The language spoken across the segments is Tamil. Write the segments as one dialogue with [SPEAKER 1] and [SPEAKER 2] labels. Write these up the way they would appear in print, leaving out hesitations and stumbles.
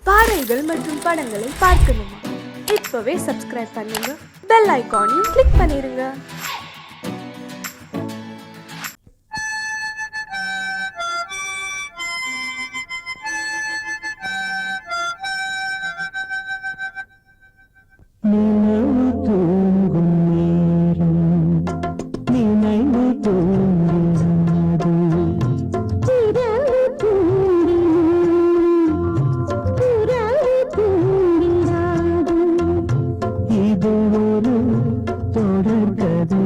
[SPEAKER 1] பாடல்கள் மற்றும் படங்களை பார்க்கணுமா? இப்பவே சப்ஸ்கிரைப் பண்ணுங்க, பெல் ஐகானையும் கிளிக் பண்ணிருங்க.
[SPEAKER 2] இது ஒரு தொடர்கதை.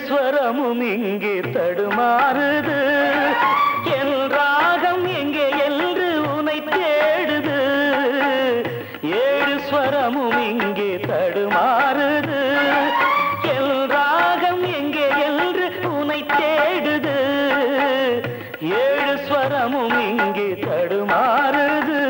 [SPEAKER 2] ஸ்வரமும் இங்கே தடுமாறுது என் ராகம் எங்கே என்று உனை தேடுது ஏழு ஸ்வரமும் இங்கே தடுமாறுது என் ராகம் எங்கே என்று உனை தேடுது ஏழு ஸ்வரமும் இங்கே தடுமாறுது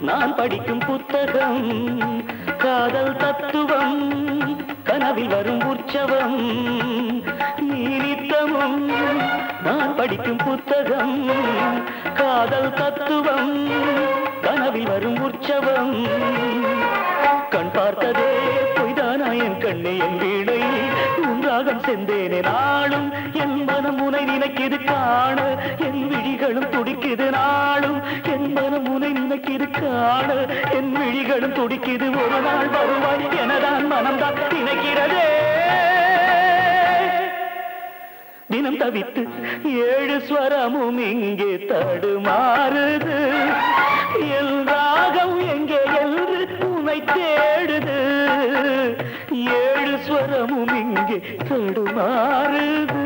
[SPEAKER 2] நான் படிக்கும் புத்தகம் காதல் தத்துவம் கனவில் வரும் உற்சவம் நீனித்தமும் நான் படிக்கும் புத்தகம் காதல் தத்துவம் கனவில் வரும் உற்சவம் கண் பார்த்ததே பொய்தானா என் கண்ணே என் வீணை உன்றாகம் சென்றேனே நாளும் என் மனம் உனை நினைக்கிது காண என் விழிகளும் துடிக்குது நாளும் என் மனம் உனை நினைக்கிது காண என் விழிகளும் துடிக்குது ஒரு நாள் வருவாய் எனதான் மனம்தான் நினைக்கிறதே தினம் தவித்து ஏழு ஸ்வரமும் இங்கே தடுமாறுது என் ராகம் எங்கே என்று உனை தேடுது ஏழு ஸ்வரமும் இங்கே தடுமாறுது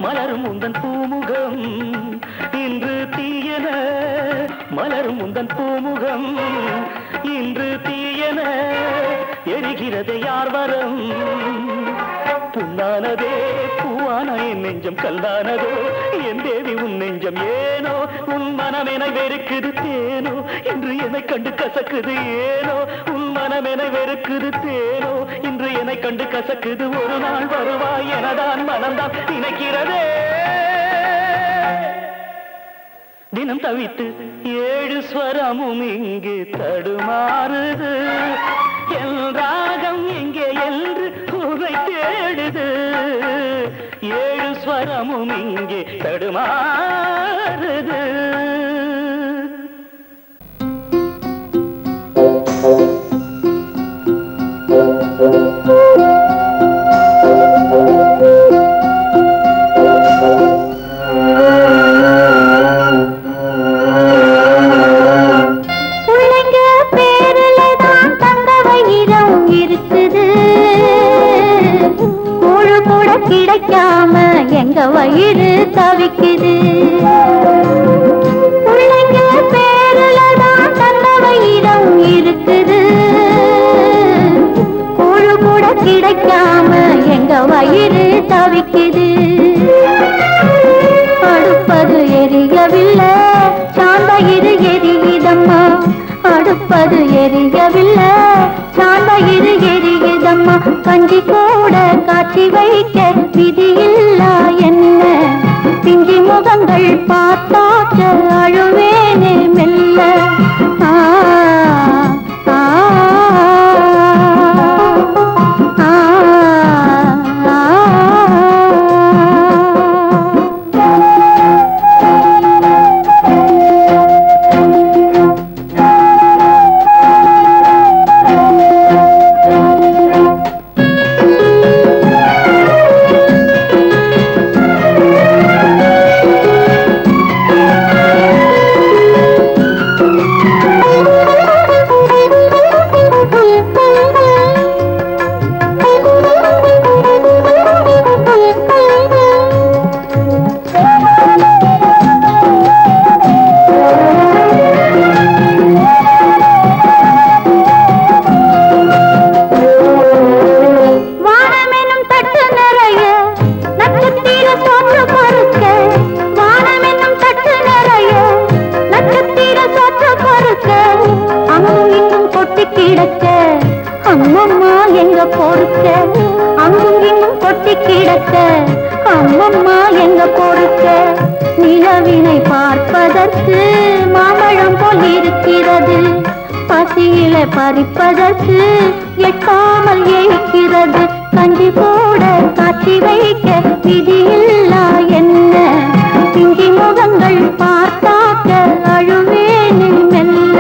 [SPEAKER 2] மலரும் உந்தன் பூமுகம் இன்று தீயன மலரும் உந்தன் பூமுகம் இன்று தீயன எரிகிறது யார் வரம் புண்ணானதே பூவான என் நெஞ்சம் கல்லானதோ என் தேவி உன் நெஞ்சம் ஏனோ உன் மனமென வெறுக்குது தேனோ என்று என்னை கண்டு கசக்குது ஏனோ உன் மனமென வெறுக்குது தேனோ இன்று என்னை கண்டு கசக்குது ஒரு நாள் வருவாய் எனதான் மனம்தான் நினைக்கிறதே தினம் தவித்து ஏழு ஸ்வரமும் இங்கு தடுமாறுது என் ராகம் எங்கே என்று உரை தேடுது ஏழு ஸ்வரமும் இங்கே தடுமாறுது கிடைக்காம எங்க வயிறு தவிக்குது பிள்ளைங்க பேருலதான் தந்த வயிறம் இருக்குது கூழு கூட கிடைக்காம எங்க வயிறு தவிக்குது அடுப்பது எரியவில்லை சாந்த இரு எரியுதம்மா அடுப்பது எரியவில்லை சாந்த இரு எரியுதம்மா கஞ்சி கூட காட்சி வைக்க விதியில்லா என்ன பிஞ்சி முகங்கள் பார்த்தாக்க அழுவேனே மெல்ல ஆ ஆ ஆ
[SPEAKER 3] எங்க பொறுக்க அங்கும் இங்கும் கொட்டி கிடக்க அம்மம்மா எங்க பொறுக்க நிலவினை பார்ப்பதற்கு மாம்பழம் போல் இருக்கிறது பசியில பறிப்பதற்கு எட்டாமல் ஏய்க்கிறது கஞ்சி போட காட்சி வைக்க விதியில்லா என்ன பிஞ்சி முகங்கள் பார்த்தாக்க அழுவேனே மெல்ல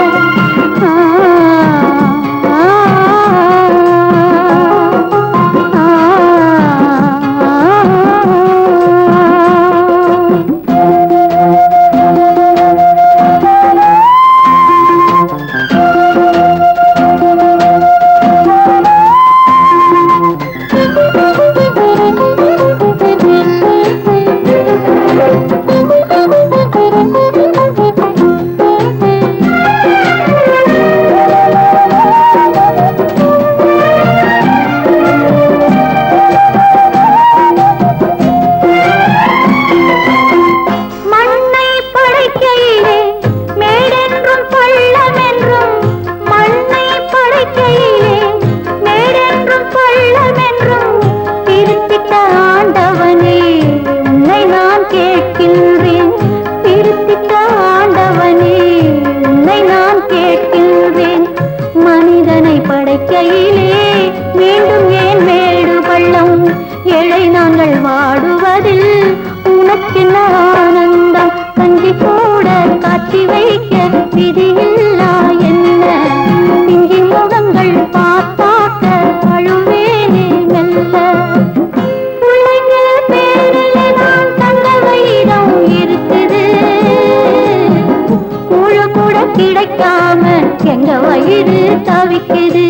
[SPEAKER 3] கிடைக்காம எங்க வயிறு தவிக்குது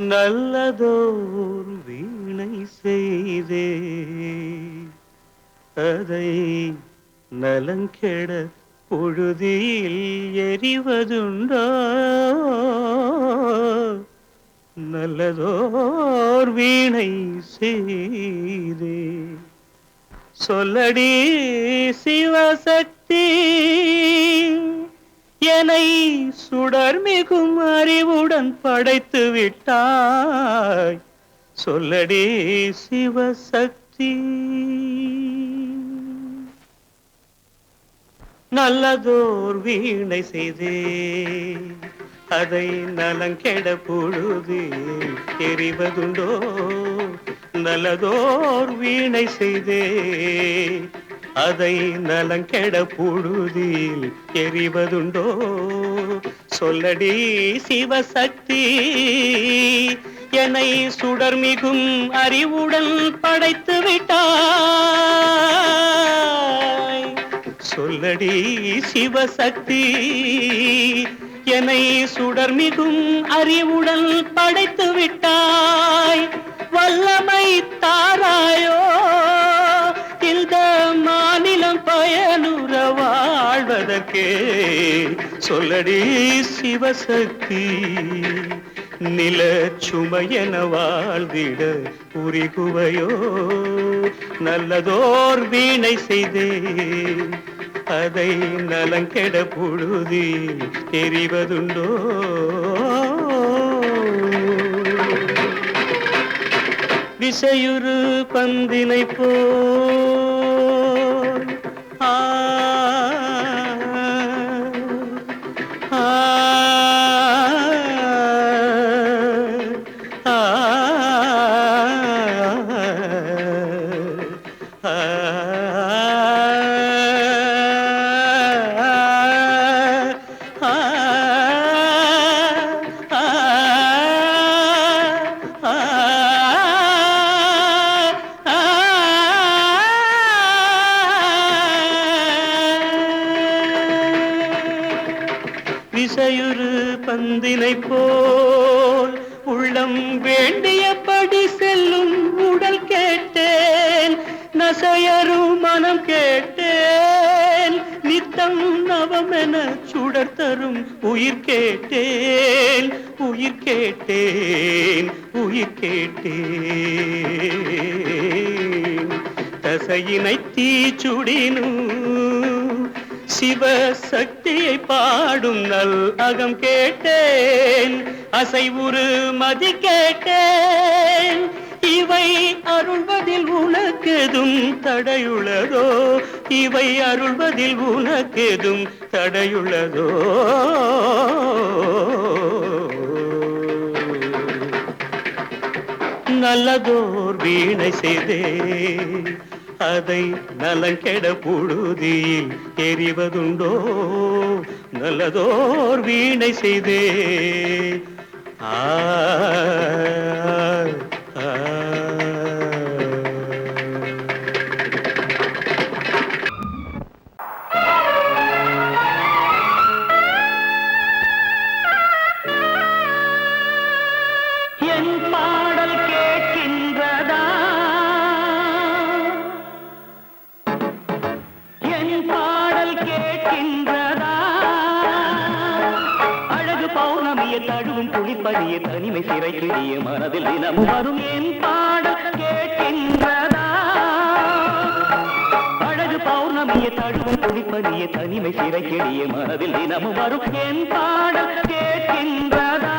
[SPEAKER 2] நல்லதோர் வீணை செய்தே அதை நலங்கெட பொழுதில் எறிவதுண்டோ நல்லதோர் வீணை செய்தே சொல்லடி சிவசக்தி என்னை சுடர்மிகும் அறிவுடன் படைத்து விட்டாய் சொல்லடி சிவசக்தி நல்லதோர் வீணை செய்தே அதை நலங்கெட பொழுது எறிவதுண்டோ நல்லதோர் வீணை செய்தே அதை நலங்கெட பொழுதில் எறிவதுண்டோ சொல்லடி சிவசக்தி என்னை சுடர்மிகும் அறிவுடன் படைத்து விட்டாய் சொல்லடி சிவசக்தி என்னை சுடர்மிகும் அறிவுடன் படைத்து விட்டாய் வல்லமை தாராயோ இந்த மாநிலம் பயனுற வாழ்வதற்கே சொல்லடி சிவசக்தி நில சுமையென வாழ்ந்திட உரிகுவையோ நல்லதோர் வீணை செய்தே அதை நலங்கெட பொழுதில் எறிவதுண்டோ விசையுறு பந்தினை போல் ஆ ஆ விசையுறு பந்தினை போல் உள்ளம் வேண்டியபடி செல்லும் உடல் கேட்டேன் நசையரும் மனம் கேட்டேன் நித்தம் நவமென சுடர் தரும் உயிர் கேட்டேன் உயிர் கேட்டேன் உயிர் கேட்டேன் தசையினை தீச்சுடினும் சிவசக்தியை பாடும் நல் அகம் கேட்டேன் அசைவுறு மதி கேட்டேன் இவை அருள்வதில் உனக்கெதும் தடையுள்ளதோ இவை அருள்வதில் உனக்கெதும் தடையுள்ளதோ நல்லதோர் வீணை செய்தே அதை நலங்கெட பொழுதில் எறிவதுண்டோ நல்லதோர் வீணை செய்தே ஆ என் பாடல் கேட்கின்றதா என் பாடல் கேட்கின்றதா அழகு பௌர்ணமியை தழுவும் குளிப்பதிய தனிமை சிறை கிழிய மனதில் தினம் வரும் என் பாடல் கேட்கின்றதா அழகு பௌர்ணமியை தழுவும் குளிப்பதிய தனிமை சிறை கிழிய மனதில் தினமும் வரும் என் பாடல் கேட்கின்றதா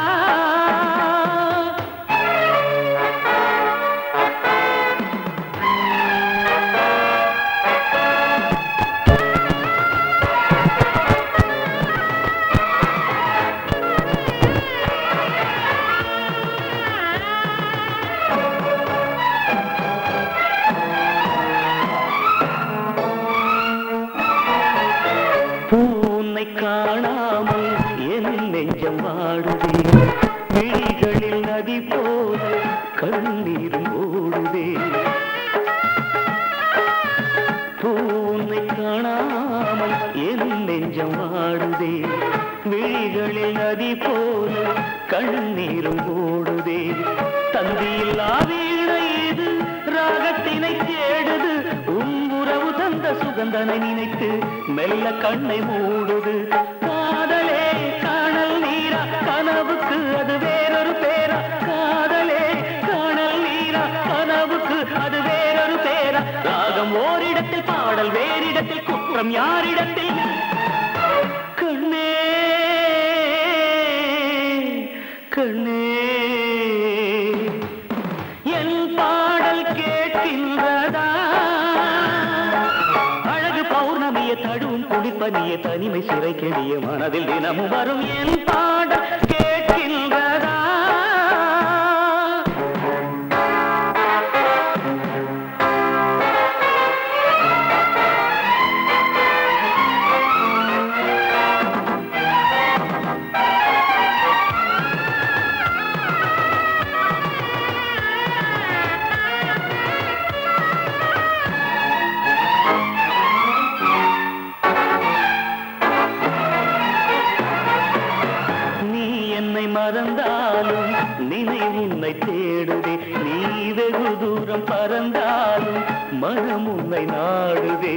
[SPEAKER 2] பூனை காணாமல் என் நெஞ்சம் வாடுதே விழிகளில் நதி போல கண்ணீரும் ஓடுதே பூனை காணாமல் என் நெஞ்சம் வாடுதே விழிகளில் நதி போல கண்ணீரும் ஓடுதே. தந்தியில்லா வீணை இது ராகத்தினை தேடுது. உறவு தந்த சுகந்தனை நினைத்து மெல்ல கண்ணை மூடுது. காதலே காணல் நீரா கனவுக்கு அது வேறொரு பேரா. காதலே காணல் நீரா கனவுக்கு அது வேறொரு பேரா. ராகம் ஓரிடத்தில் பாடல் வேறிடத்தில் குற்றம் யாரிடத்தில்? கண்ணே கண்ணே என் பாடல் கேட்கின்றதா? அழகு பௌர்ணமிய தடுவும் குடிப்பனிய தனிமை சிறை கெடிய மனதில் தினமும் வரும் என் பாடல் கேட்கின்றதா? மறந்தாலும் நினைவு உன்னை தேடுதே. நீ வெகு தூரம் பறந்தாலும் மனம் உன்னை நாடுதே.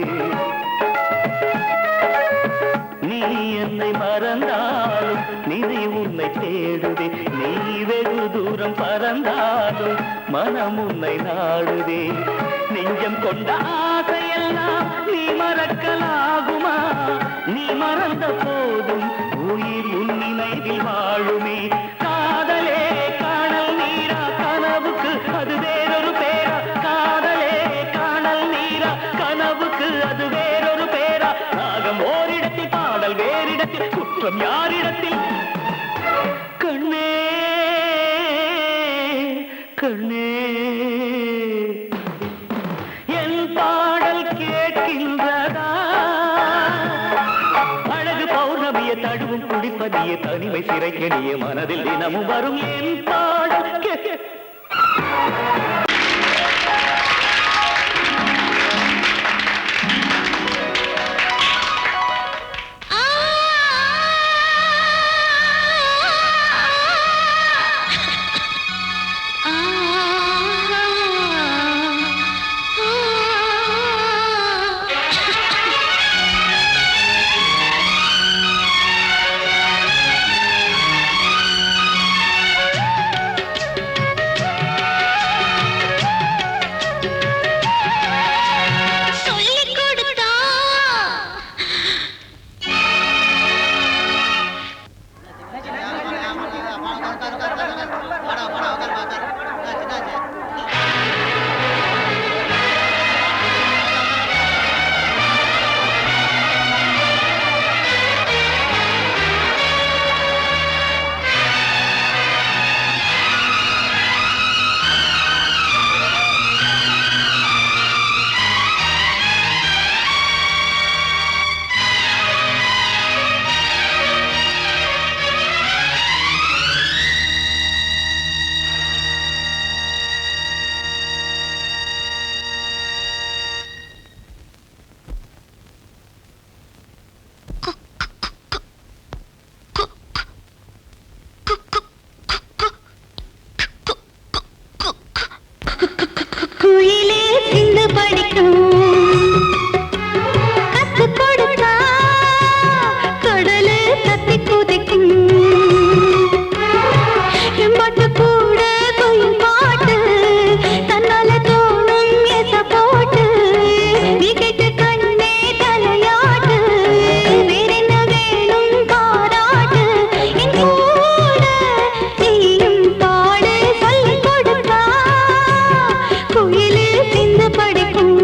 [SPEAKER 2] நீ என்னை மறந்தாலும் நினைவு உன்னை தேடுதே. நீ வெகு தூரம் பறந்தாலும் மனம் உன்னை நாடுதே. நெஞ்சம் கொண்ட ஆசையெல்லாம் நீ மறக்கலாகுமா? நீ மறந்த போதும் உயிர் உன் நினைவில் வாழுமே. காதலே காணல் நீரா கனவுக்கு அது வேறொரு பேரா. காதலே காணல் நீரா கனவுக்கு அது வேறொரு பேரா. ராகம் ஓரிடத்தில் பாடல் வேறிடத்தில் குற்றம் யாரிடத்தில்? கண்ணே கண்ணே என் பாடல் கேட்கின்றதா? அழகு பௌர்ணமிய தடுவும் குடிப்பதிய தனிமை சிறை கெடிய மனதில் தினமும் வரும் என் பாடல்
[SPEAKER 3] குயிலே சிந்து படிக்கும்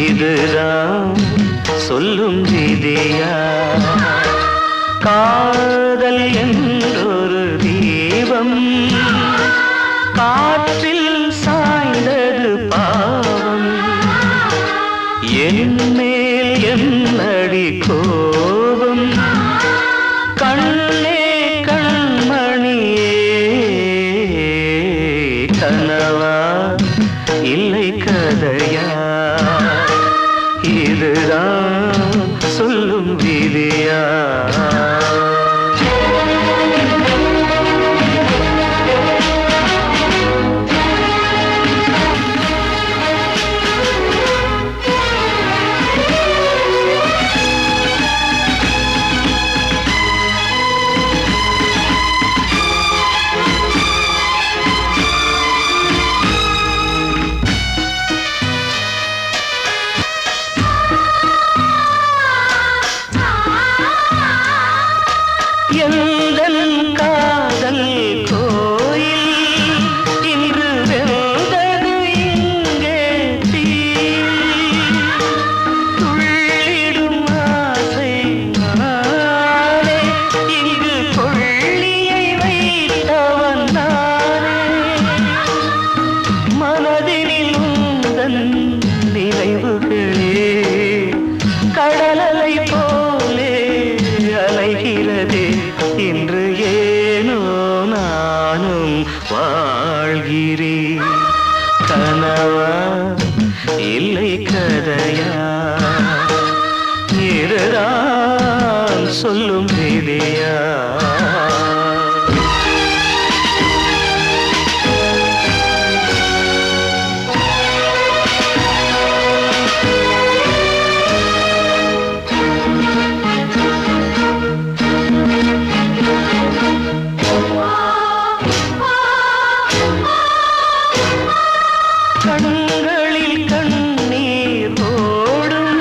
[SPEAKER 2] இதுதான் சொல்லும் விதியா? காதல் என்றொரு தீபம் காற்றில் சாய்ந்தது பாவம், என் மேல் என்னடி கோபம்? இதுதான் சொல்லும் விதியா? எந்தன் காதல் கோயில் இன்று வெந்தது இங்கே தீ. துள்ளிடும் ஆசை நானே, இங்கு கொள்ளியை வைத்தவன் நானே. மனதினில் உந்தன் நினைவுகளே கடலலை போலே அலைகிறதே. இன்று ஏனோ நானும் வாழ்கிறேன். கனவா இல்லை கதையா? இதுதான் சொல்லும் விதியா? கண்களில் கண்ணீர் ஓடும்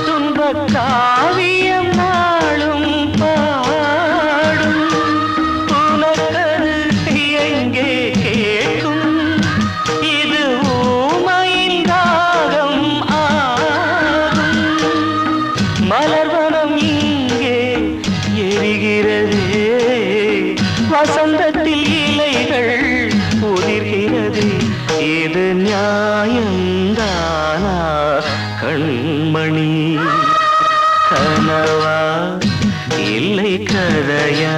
[SPEAKER 2] துன்பக் காவியம் நாளும் பாடும். உனக்கது எங்கே கேட்கும்? இது ஊமையின் தாகம் ஆகும். மலர்வனம் இங்கே எரிகிறதே, வசந்தத்தில் இலைகள் உதிர்கிறது. இது நியாயந்தானா கண்மணி? கனவா இல்லை கதையா?